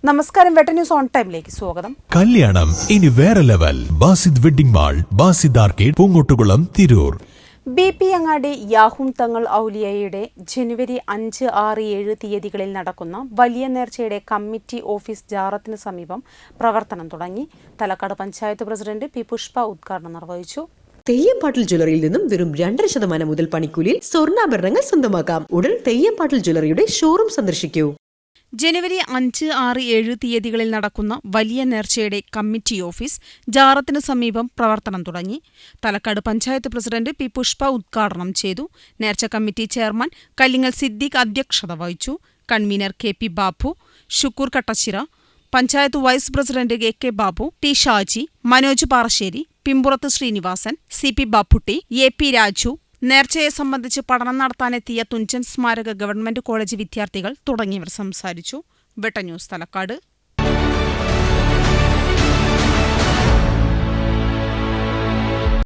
നമസ്കാരം, വെട്ട news on ടൈമിലേക്ക് സ്വാഗതം. കല്യാണം ഇനി വേറെ level. Basid wedding mall, Basid arcade, Poongottukulam, Tirur. BP അങ്ങാടി യാഹൂം തങ്ങൾ ഔലിയയുടെ ജനുവരി 5, 6, 7 തീയതികളിൽ നടക്കുന്ന വലിയ നേർച്ചയുടെ കമ്മിറ്റി ഓഫീസ് ജാറത്തിന് സമീപം പ്രവർത്തനം തുടങ്ങി. Thalakkad panchayat president P. പുഷ്പ ഉദ്ഘാടനം നിർവഹിച്ചു. തെയ്യംപാട്ടിൽ ജ്വല്ലറിയിൽ നിന്നും വെറും 2.5% മുതൽ പണിക്കൂലിയിൽ സ്വർണ്ണാഭരണങ്ങൾ സ്വന്തമാക്കാം. ഉടൻ തെയ്യംപാട്ടിൽ ജ്വല്ലറിയുടെ ഷോറൂം സന്ദർശിക്കൂ. ജനുവരി 5, 6, 7 തീയതികളിൽ നടക്കുന്ന വലിയ നേർച്ചയുടെ കമ്മിറ്റി ഓഫീസ് ജാറത്തിനു സമീപം പ്രവർത്തനം തുടങ്ങി. Thalakkad panchayat president P. പുഷ്പ ഉദ്ഘാടനം ചെയ്തു. നേർച്ച കമ്മിറ്റി ചെയർമാൻ കല്ലിങ്ങൽ സിദ്ദീഖ് അധ്യക്ഷത വഹിച്ചു. Convener K. P. Babu, Shukkoor Kattachira, panchayat vice president A. K. Babu, T. Shaji, Manoj Parassery, Pimpurath Srinivasan, C. P. Bapputty, A. P. Raju, നേർച്ചയെ സംബന്ധിച്ച് പഠനം നടത്താനെത്തിയ തുഞ്ചൻ സ്മാരക ഗവൺമെന്റ് കോളേജ് വിദ്യാർത്ഥികൾ തുടങ്ങിയവർ സംസാരിച്ചു. വെട്ട ന്യൂസ് തലക്കാട്.